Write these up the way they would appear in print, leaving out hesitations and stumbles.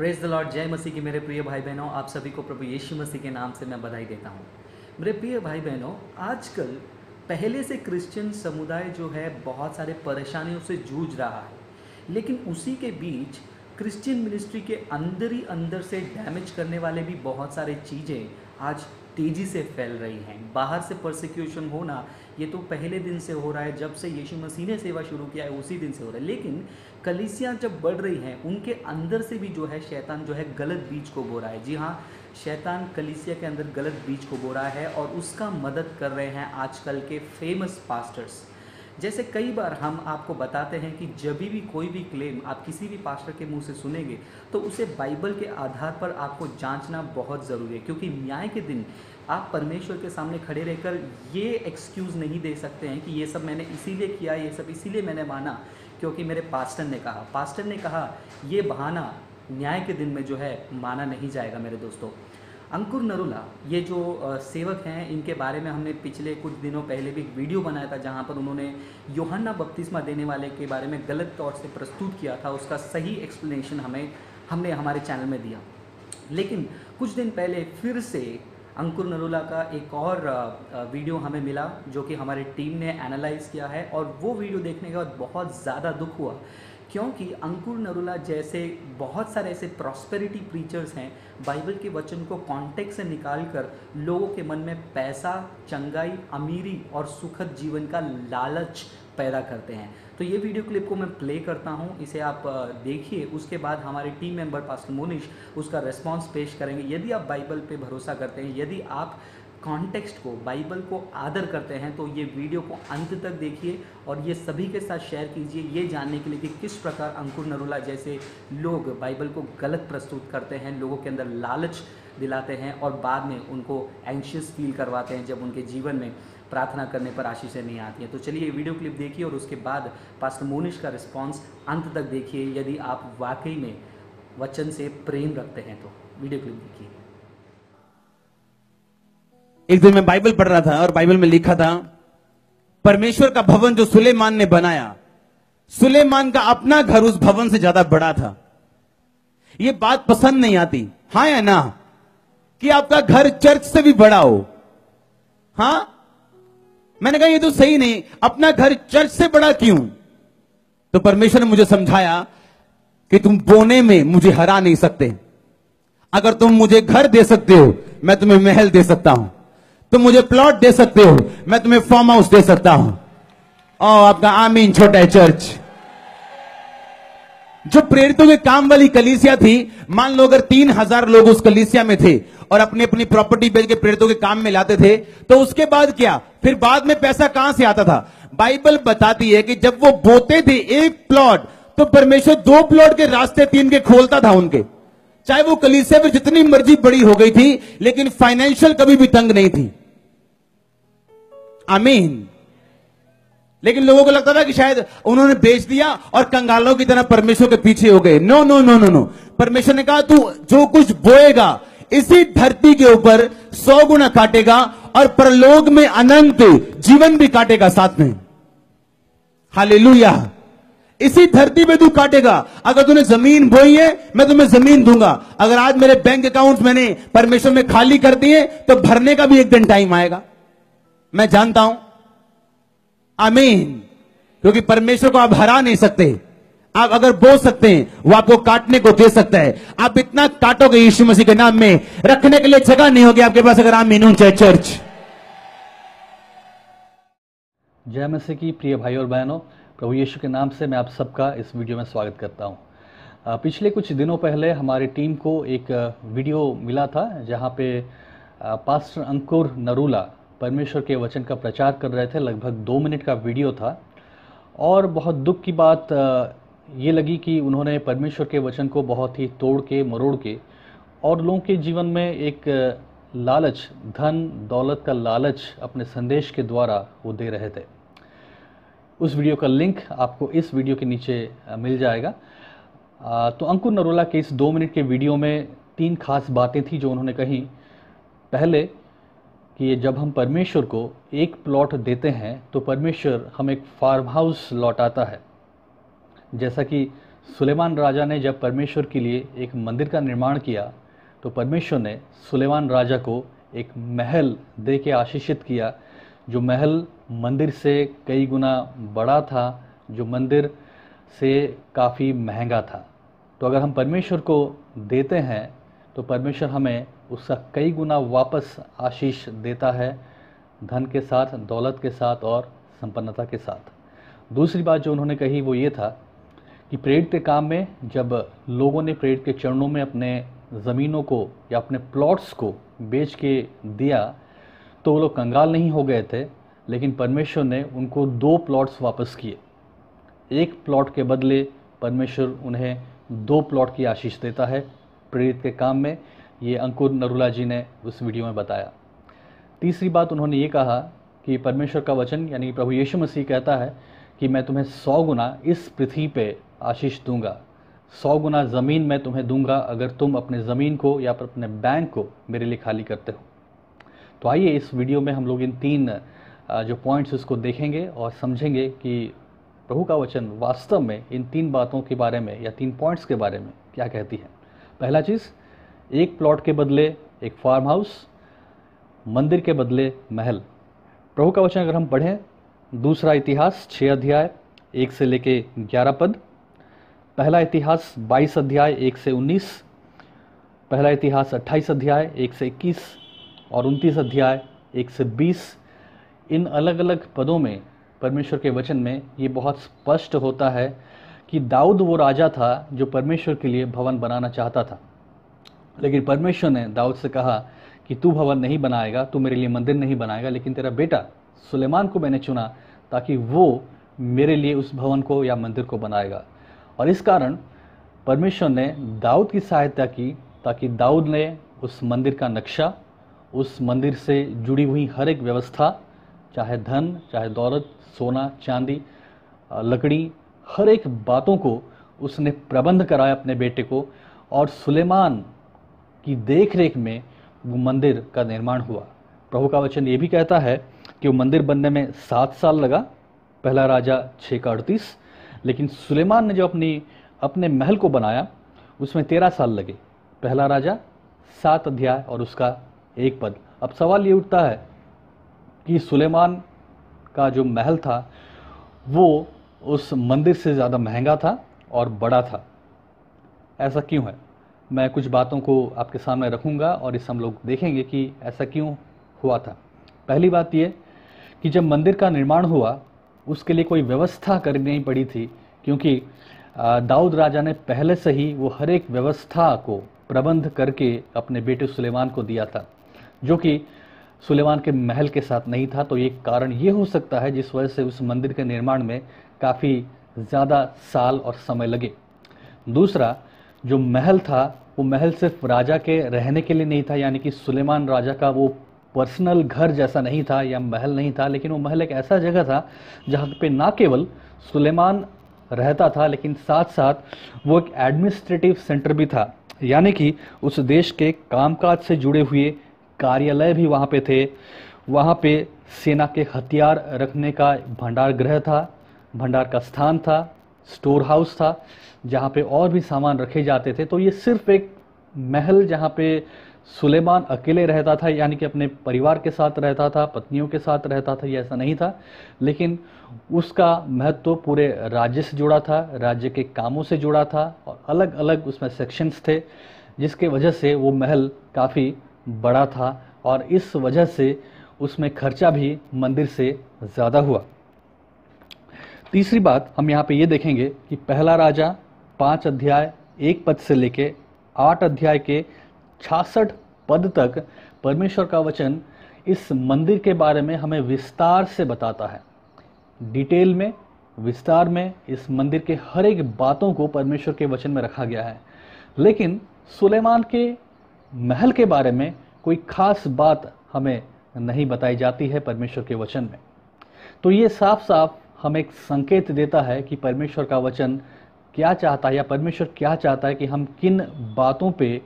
Praise the Lord. जय मसीह की मेरे प्रिय भाई बहनों, आप सभी को प्रभु यीशु मसीह के नाम से मैं बधाई देता हूँ। मेरे प्रिय भाई बहनों, आजकल पहले से क्रिश्चियन समुदाय जो है बहुत सारे परेशानियों से जूझ रहा है, लेकिन उसी के बीच क्रिश्चियन मिनिस्ट्री के अंदर ही अंदर से डैमेज करने वाले भी बहुत सारे चीज़ें आज तेज़ी से फैल रही हैं। बाहर से परसिक्यूशन होना ये तो पहले दिन से हो रहा है, जब से यीशु मसीह ने सेवा शुरू किया है उसी दिन से हो रहा है। लेकिन कलीसियाँ जब बढ़ रही हैं, उनके अंदर से भी जो है शैतान जो है गलत बीज को बो रहा है। जी हाँ, शैतान कलीसिया के अंदर गलत बीज को बो रहा है और उसका मदद कर रहे हैं आजकल के फेमस पास्टर्स। जैसे कई बार हम आपको बताते हैं कि जब भी कोई भी क्लेम आप किसी भी पास्टर के मुंह से सुनेंगे तो उसे बाइबल के आधार पर आपको जांचना बहुत ज़रूरी है, क्योंकि न्याय के दिन आप परमेश्वर के सामने खड़े रहकर ये एक्सक्यूज़ नहीं दे सकते हैं कि ये सब मैंने इसीलिए किया, ये सब इसीलिए मैंने माना क्योंकि मेरे पास्टर ने कहा। पास्टर ने कहा, ये बहाना न्याय के दिन में जो है माना नहीं जाएगा। मेरे दोस्तों, अंकुर नरूला ये जो सेवक हैं, इनके बारे में हमने पिछले कुछ दिनों पहले भी एक वीडियो बनाया था जहां पर उन्होंने यूहन्ना बपतिस्मा देने वाले के बारे में गलत तौर से प्रस्तुत किया था। उसका सही एक्सप्लेनेशन हमने हमारे चैनल में दिया। लेकिन कुछ दिन पहले फिर से अंकुर नरूला का एक और वीडियो हमें मिला जो कि हमारी टीम ने एनालाइज किया है, और वो वीडियो देखने के बाद बहुत ज़्यादा दुख हुआ, क्योंकि अंकुर नरूला जैसे बहुत सारे ऐसे प्रॉस्पेरिटी प्रीचर्स हैं, बाइबल के वचन को कॉन्टेक्स्ट से निकाल कर लोगों के मन में पैसा, चंगाई, अमीरी और सुखद जीवन का लालच पैदा करते हैं। तो ये वीडियो क्लिप को मैं प्ले करता हूँ, इसे आप देखिए। उसके बाद हमारे टीम मेंबर पास्टर मोनिश उसका रिस्पॉन्स पेश करेंगे। यदि आप बाइबल पे भरोसा करते हैं, यदि आप कॉन्टेक्स्ट को, बाइबल को आदर करते हैं, तो ये वीडियो को अंत तक देखिए और ये सभी के साथ शेयर कीजिए, ये जानने के लिए कि किस प्रकार अंकुर नरूला जैसे लोग बाइबल को गलत प्रस्तुत करते हैं, लोगों के अंदर लालच दिलाते हैं और बाद में उनको एंशियस फील करवाते हैं जब उनके जीवन में प्रार्थना करने पर आशीषें नहीं आती हैं। तो चलिए ये वीडियो क्लिप देखिए और उसके बाद पास्टर मोनिश का रिस्पॉन्स अंत तक देखिए। यदि आप वाकई में वचन से प्रेम रखते हैं तो वीडियो क्लिप देखिए। एक दिन मैं बाइबल पढ़ रहा था और बाइबल में लिखा था, परमेश्वर का भवन जो सुलेमान ने बनाया, सुलेमान का अपना घर उस भवन से ज्यादा बड़ा था। ये बात पसंद नहीं आती, हाँ या ना, कि आपका घर चर्च से भी बड़ा हो। हाँ, मैंने कहा ये तो सही नहीं, अपना घर चर्च से बड़ा क्यों? तो परमेश्वर ने मुझे समझाया कि तुम बोने में मुझे हरा नहीं सकते। अगर तुम मुझे घर दे सकते हो, मैं तुम्हें महल दे सकता हूं। तुम मुझे प्लॉट दे सकते हो, मैं तुम्हें फार्म हाउस दे सकता हूं। और आपका आमीन। छोटा है चर्च। जो प्रेरितों के काम वाली कलीसिया थी, मान लो अगर 3000 लोग उस कलीसिया में थे और अपनी अपनी प्रॉपर्टी बेच के प्रेरितों के काम में लाते थे, तो उसके बाद क्या? फिर बाद में पैसा कहां से आता था? बाइबल बताती है कि जब वो बोते थे एक प्लॉट, तो परमेश्वर 2 प्लॉट के रास्ते 3 के खोलता था उनके। चाहे वो कलीसिया में जितनी मर्जी बड़ी हो गई थी, लेकिन फाइनेंशियल कभी भी तंग नहीं थी। आमीन। लेकिन लोगों को लगता था कि शायद उन्होंने बेच दिया और कंगालों की तरह परमेश्वर के पीछे हो गए। No no no no no. परमेश्वर ने कहा, तू जो कुछ बोएगा इसी धरती के ऊपर 100 गुना काटेगा और परलोक में अनंत जीवन भी काटेगा साथ में। हालेलुया। इसी धरती पे तू काटेगा। अगर तूने जमीन बोई है, मैं तुम्हें जमीन दूंगा। अगर आज मेरे बैंक अकाउंट मैंने परमेश्वर में खाली कर दिए, तो भरने का भी एक दिन टाइम आएगा। मैं जानता हूं। आमीन। क्योंकि परमेश्वर को आप हरा नहीं सकते। आप अगर बो सकते हैं, वो आपको काटने को दे सकता है। आप इतना काटोगे यीशु मसीह के नाम में, रखने के लिए जगह नहीं होगी आपके पास। अगर आमीन हो चाहे चर्च। जय मसीह की प्रिय भाई और बहनों, प्रभु यीशु के नाम से मैं आप सबका इस वीडियो में स्वागत करता हूं। पिछले कुछ दिनों पहले हमारी टीम को एक वीडियो मिला था जहां पे पास्टर अंकुर नरूला परमेश्वर के वचन का प्रचार कर रहे थे। लगभग 2 मिनट का वीडियो था और बहुत दुख की बात ये लगी कि उन्होंने परमेश्वर के वचन को बहुत ही तोड़ के मरोड़ के और लोगों के जीवन में एक लालच, धन दौलत का लालच अपने संदेश के द्वारा वो दे रहे थे। उस वीडियो का लिंक आपको इस वीडियो के नीचे मिल जाएगा। तो अंकुर नरूला के इस 2 मिनट के वीडियो में 3 खास बातें थी जो उन्होंने कही। पहले कि जब हम परमेश्वर को एक प्लॉट देते हैं तो परमेश्वर हमें एक फार्म हाउस लौटाता है। जैसा कि सुलेमान राजा ने जब परमेश्वर के लिए एक मंदिर का निर्माण किया तो परमेश्वर ने सुलेमान राजा को एक महल दे के आशीषित किया, जो महल मंदिर से कई गुना बड़ा था, जो मंदिर से काफ़ी महंगा था। तो अगर हम परमेश्वर को देते हैं तो परमेश्वर हमें उसका कई गुना वापस आशीष देता है, धन के साथ, दौलत के साथ और संपन्नता के साथ। दूसरी बात जो उन्होंने कही वो ये था कि प्रेरित के काम में जब लोगों ने प्रेरित के चरणों में अपने ज़मीनों को या अपने प्लॉट्स को बेच के दिया तो वो लोग कंगाल नहीं हो गए थे, लेकिन परमेश्वर ने उनको 2 प्लॉट्स वापस किए। एक प्लॉट के बदले परमेश्वर उन्हें 2 प्लॉट की आशीष देता है प्रेरित के काम में। ये अंकुर नरूला जी ने उस वीडियो में बताया। तीसरी बात उन्होंने ये कहा कि परमेश्वर का वचन यानी प्रभु यीशु मसीह कहता है कि मैं तुम्हें 100 गुना इस पृथ्वी पे आशीष दूंगा, 100 गुना ज़मीन मैं तुम्हें दूंगा अगर तुम अपने ज़मीन को या अपने बैंक को मेरे लिए खाली करते हो। तो आइए इस वीडियो में हम लोग इन 3 जो पॉइंट्स उसको देखेंगे और समझेंगे कि प्रभु का वचन वास्तव में इन 3 बातों के बारे में या 3 पॉइंट्स के बारे में क्या कहती है। पहला चीज़, एक प्लॉट के बदले एक फार्म हाउस, मंदिर के बदले महल। प्रभु का वचन अगर हम पढ़ें, दूसरा इतिहास 6 अध्याय 1 से लेके 11 पद, पहला इतिहास 22 अध्याय 1 से 19, पहला इतिहास 28 अध्याय 1 से 21 और 29 अध्याय 1 से 20। इन अलग अलग पदों में परमेश्वर के वचन में ये बहुत स्पष्ट होता है कि दाऊद वो राजा था जो परमेश्वर के लिए भवन बनाना चाहता था, लेकिन परमेश्वर ने दाऊद से कहा कि तू भवन नहीं बनाएगा, तू मेरे लिए मंदिर नहीं बनाएगा, लेकिन तेरा बेटा सुलेमान को मैंने चुना ताकि वो मेरे लिए उस भवन को या मंदिर को बनाएगा। और इस कारण परमेश्वर ने दाऊद की सहायता की ताकि दाऊद ने उस मंदिर का नक्शा, उस मंदिर से जुड़ी हुई हर एक व्यवस्था, चाहे धन, चाहे दौलत, सोना, चांदी, लकड़ी, हर एक बातों को उसने प्रबंध कराया अपने बेटे को, और सुलेमान की देख रेख में वो मंदिर का निर्माण हुआ। प्रभु का वचन ये भी कहता है कि वो मंदिर बनने में 7 साल लगा, पहला राजा 6 का 38, लेकिन सुलेमान ने जो अपने महल को बनाया उसमें 13 साल लगे, पहला राजा 7 अध्याय और उसका 1 पद। अब सवाल ये उठता है कि सुलेमान का जो महल था वो उस मंदिर से ज़्यादा महंगा था और बड़ा था। ऐसा क्यों है? मैं कुछ बातों को आपके सामने रखूंगा और इस हम लोग देखेंगे कि ऐसा क्यों हुआ था। पहली बात ये कि जब मंदिर का निर्माण हुआ उसके लिए कोई व्यवस्था करनी पड़ी थी, क्योंकि दाऊद राजा ने पहले से ही वो हर एक व्यवस्था को प्रबंध करके अपने बेटे सुलेमान को दिया था, जो कि सुलेमान के महल के साथ नहीं था। तो ये कारण ये हो सकता है जिस वजह से उस मंदिर के निर्माण में काफ़ी ज़्यादा साल और समय लगे। दूसरा, जो महल था वो महल सिर्फ राजा के रहने के लिए नहीं था, यानी कि सुलेमान राजा का वो पर्सनल घर जैसा नहीं था या महल नहीं था, लेकिन वो महल एक ऐसा जगह था जहाँ पे ना केवल सुलेमान रहता था लेकिन साथ साथ वो एक एडमिनिस्ट्रेटिव सेंटर भी था, यानी कि उस देश के कामकाज से जुड़े हुए कार्यालय भी वहाँ पे थे। वहाँ पे सेना के हथियार रखने का भंडार गृह था, भंडार का स्थान था, स्टोर हाउस था जहाँ पे और भी सामान रखे जाते थे। तो ये सिर्फ एक महल जहाँ पे सुलेमान अकेले रहता था, यानी कि अपने परिवार के साथ रहता था, पत्नियों के साथ रहता था, ये ऐसा नहीं था, लेकिन उसका महत्व पूरे राज्य से जुड़ा था, राज्य के कामों से जुड़ा था और अलग अलग उसमें सेक्शंस थे, जिसके वजह से वो महल काफ़ी बड़ा था और इस वजह से उसमें खर्चा भी मंदिर से ज़्यादा हुआ। तीसरी बात हम यहाँ पे ये देखेंगे कि पहला राजा 5 अध्याय 1 पद से लेके 8 अध्याय के 66 पद तक परमेश्वर का वचन इस मंदिर के बारे में हमें विस्तार से बताता है। डिटेल में, विस्तार में इस मंदिर के हर एक बातों को परमेश्वर के वचन में रखा गया है, लेकिन सुलेमान के महल के बारे में कोई खास बात हमें नहीं बताई जाती है परमेश्वर के वचन में। तो ये साफ साफ हमें एक संकेत देता है कि परमेश्वर का वचन क्या चाहता है या परमेश्वर क्या चाहता है कि हम किन बातों पे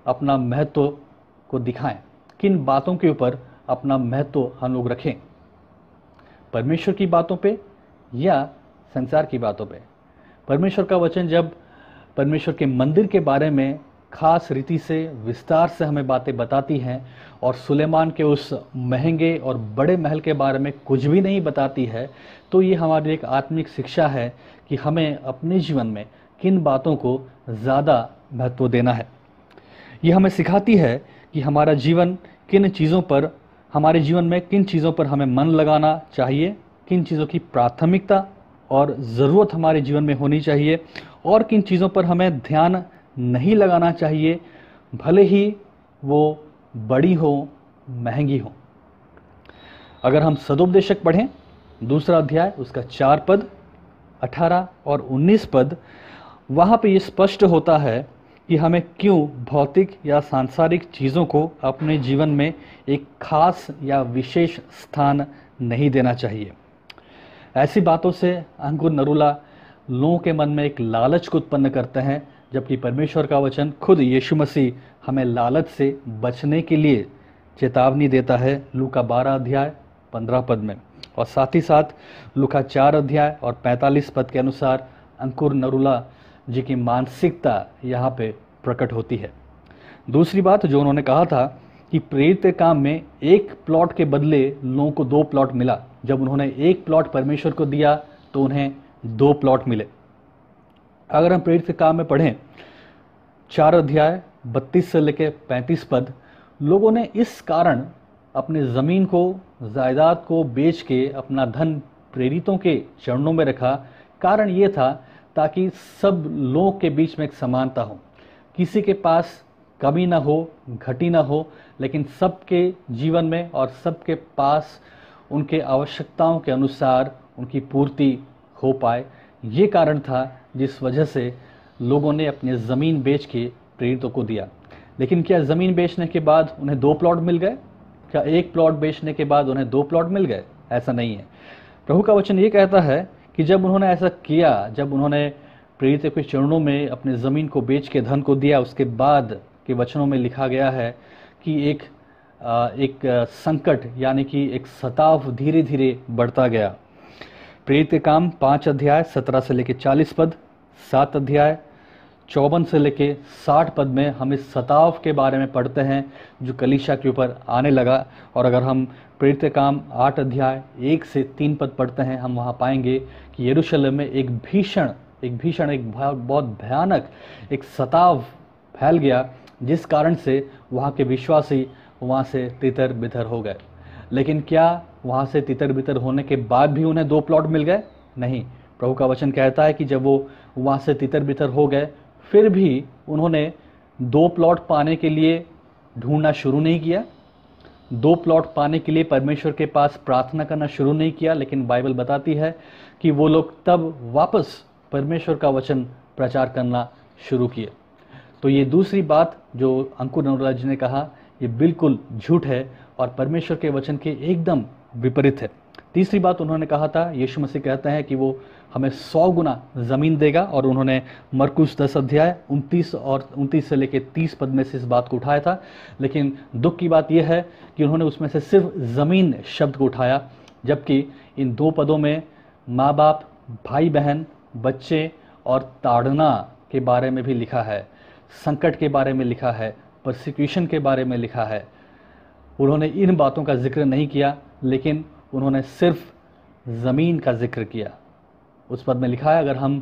अपना महत्व को दिखाएं, किन बातों के ऊपर अपना महत्व हम लोग रखें, परमेश्वर की बातों पे या संसार की बातों पे। परमेश्वर का वचन जब परमेश्वर के मंदिर के बारे में खास रीति से विस्तार से हमें बातें बताती हैं और सुलेमान के उस महंगे और बड़े महल के बारे में कुछ भी नहीं बताती है, तो ये हमारी एक आत्मिक शिक्षा है कि हमें अपने जीवन में किन बातों को ज़्यादा महत्व देना है। ये हमें सिखाती है कि हमारा जीवन किन चीज़ों पर, हमारे जीवन में किन चीज़ों पर हमें मन लगाना चाहिए, किन चीज़ों की प्राथमिकता और ज़रूरत हमारे जीवन में होनी चाहिए और किन चीज़ों पर हमें ध्यान नहीं लगाना चाहिए, भले ही वो बड़ी हो, महंगी हो। अगर हम सदोपदेशक पढ़ें 2 अध्याय उसका 4 पद, 18 और 19 पद, वहाँ पे ये स्पष्ट होता है कि हमें क्यों भौतिक या सांसारिक चीज़ों को अपने जीवन में एक खास या विशेष स्थान नहीं देना चाहिए। ऐसी बातों से अंकुर नरूला लोगों के मन में एक लालच को उत्पन्न करते हैं, जबकि परमेश्वर का वचन खुद यीशु मसीह हमें लालच से बचने के लिए चेतावनी देता है लूका 12 अध्याय 15 पद में, और साथ ही साथ लूका 4 अध्याय और 45 पद के अनुसार अंकुर नरूला जी की मानसिकता यहाँ पे प्रकट होती है। दूसरी बात जो उन्होंने कहा था कि प्रेरित के काम में 1 प्लॉट के बदले लोगों को 2 प्लॉट मिला। जब उन्होंने 1 प्लॉट परमेश्वर को दिया तो उन्हें 2 प्लॉट मिले। अगर हम प्रेरित के काम में पढ़ें 4 अध्याय 32 से लेकर 35 पद, लोगों ने इस कारण अपने ज़मीन को, जायदाद को बेच के अपना धन प्रेरितों के चरणों में रखा। कारण ये था ताकि सब लोगों के बीच में एक समानता हो, किसी के पास कमी ना हो, घटी ना हो, लेकिन सबके जीवन में और सबके पास उनके आवश्यकताओं के अनुसार उनकी पूर्ति हो पाए। ये कारण था जिस वजह से लोगों ने अपनी ज़मीन बेच के प्रेरितों को दिया। लेकिन क्या ज़मीन बेचने के बाद उन्हें 2 प्लॉट मिल गए? क्या 1 प्लॉट बेचने के बाद उन्हें 2 प्लॉट मिल गए? ऐसा नहीं है। प्रभु का वचन ये कहता है कि जब उन्होंने ऐसा किया, जब उन्होंने प्रेरितों के चरणों में अपनी ज़मीन को बेच के धन को दिया, उसके बाद के वचनों में लिखा गया है कि एक संकट यानी कि एक सताव धीरे धीरे बढ़ता गया। प्रेरित के काम 5 अध्याय 17 से लेकर 40 पद, 7 अध्याय 54 से लेकर 60 पद में हम इस सताव के बारे में पढ़ते हैं जो कलीसिया के ऊपर आने लगा। और अगर हम प्रेरित के काम 8 अध्याय 1 से 3 पद पढ़ते हैं, हम वहाँ पाएंगे कि यरूशलेम में एक भीषण बहुत भयानक एक सताव फैल गया, जिस कारण से वहाँ के विश्वासी वहाँ से तितर बितर हो गए। लेकिन क्या वहाँ से तितर बितर होने के बाद भी उन्हें 2 प्लॉट मिल गए? नहीं। प्रभु का वचन कहता है कि जब वो वहाँ से तितर बितर हो गए, फिर भी उन्होंने 2 प्लॉट पाने के लिए ढूंढना शुरू नहीं किया, 2 प्लॉट पाने के लिए परमेश्वर के पास प्रार्थना करना शुरू नहीं किया। लेकिन बाइबल बताती है कि वो लोग तब वापस परमेश्वर का वचन प्रचार करना शुरू किए। तो ये दूसरी बात जो अंकुर नरूला जी ने कहा, ये बिल्कुल झूठ है और परमेश्वर के वचन के एकदम विपरीत है। तीसरी बात उन्होंने कहा था, यीशु मसीह कहते हैं कि वो हमें 100 गुना ज़मीन देगा, और उन्होंने मरकुस 10 अध्याय 29 से लेकर 30 पद में से इस बात को उठाया था। लेकिन दुख की बात यह है कि उन्होंने उसमें से सिर्फ ज़मीन शब्द को उठाया, जबकि इन 2 पदों में माँ बाप, भाई बहन, बच्चे और ताड़ना के बारे में भी लिखा है, संकट के बारे में लिखा है, परसिक्यूशन के बारे में लिखा है। उन्होंने इन बातों का जिक्र नहीं किया, लेकिन उन्होंने सिर्फ ज़मीन का जिक्र किया। उस पद में लिखा है, अगर हम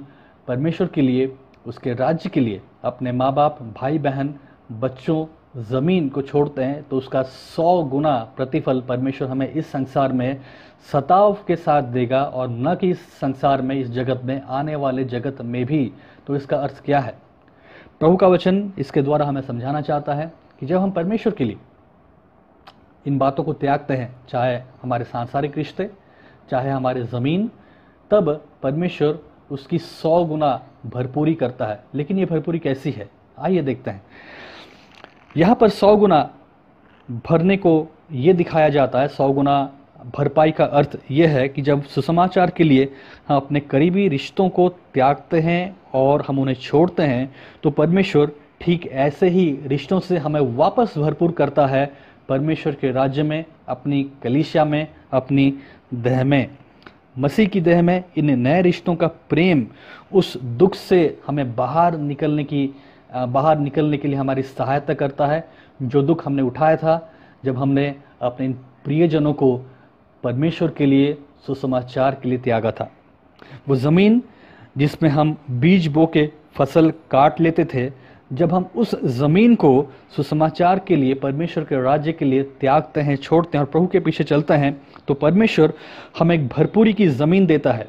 परमेश्वर के लिए, उसके राज्य के लिए अपने माँ बाप, भाई बहन, बच्चों, ज़मीन को छोड़ते हैं तो उसका 100 गुना प्रतिफल परमेश्वर हमें इस संसार में सताव के साथ देगा, और न कि इस संसार में, इस जगत में, आने वाले जगत में भी। तो इसका अर्थ क्या है? प्रभु का वचन इसके द्वारा हमें समझाना चाहता है कि जब हम परमेश्वर के लिए इन बातों को त्यागते हैं, चाहे हमारे सांसारिक रिश्ते, चाहे हमारे ज़मीन, तब परमेश्वर उसकी 100 गुना भरपूरी करता है। लेकिन ये भरपूरी कैसी है? आइए देखते हैं। यहाँ पर 100 गुना भरने को ये दिखाया जाता है। 100 गुना भरपाई का अर्थ ये है कि जब सुसमाचार के लिए हम अपने करीबी रिश्तों को त्यागते हैं और हम उन्हें छोड़ते हैं, तो परमेश्वर ठीक ऐसे ही रिश्तों से हमें वापस भरपूर करता है परमेश्वर के राज्य में, अपनी कलीसिया में, अपनी देह में। मसीह की देह में इन नए रिश्तों का प्रेम उस दुख से हमें बाहर निकलने के लिए हमारी सहायता करता है, जो दुख हमने उठाया था जब हमने अपने इन प्रियजनों को परमेश्वर के लिए सुसमाचार के लिए त्यागा था। वो ज़मीन जिसमें हम बीज बो के फसल काट लेते थे, जब हम उस ज़मीन को सुसमाचार के लिए, परमेश्वर के राज्य के लिए त्यागते हैं, छोड़ते हैं और प्रभु के पीछे चलते हैं, तो परमेश्वर हमें एक भरपूरी की ज़मीन देता है।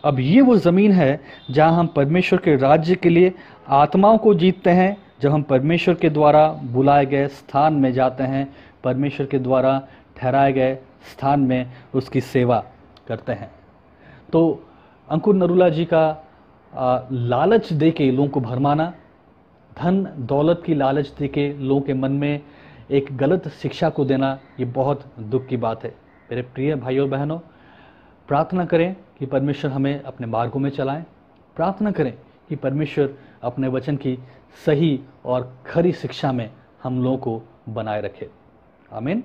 अब ये वो ज़मीन है जहाँ हम परमेश्वर के राज्य के लिए आत्माओं को जीतते हैं, जब हम परमेश्वर के द्वारा बुलाए गए स्थान में जाते हैं, परमेश्वर के द्वारा ठहराए गए स्थान में उसकी सेवा करते हैं। तो अंकुर नरूला जी का लालच दे के लोगों को भरमाना, धन दौलत की लालच दे के लोगों के मन में एक गलत शिक्षा को देना, ये बहुत दुख की बात है। मेरे प्रिय भाइयों और बहनों, प्रार्थना करें कि परमेश्वर हमें अपने मार्गों में चलाएं। प्रार्थना करें कि परमेश्वर अपने वचन की सही और खरी शिक्षा में हम लोगों को बनाए रखे। आमीन।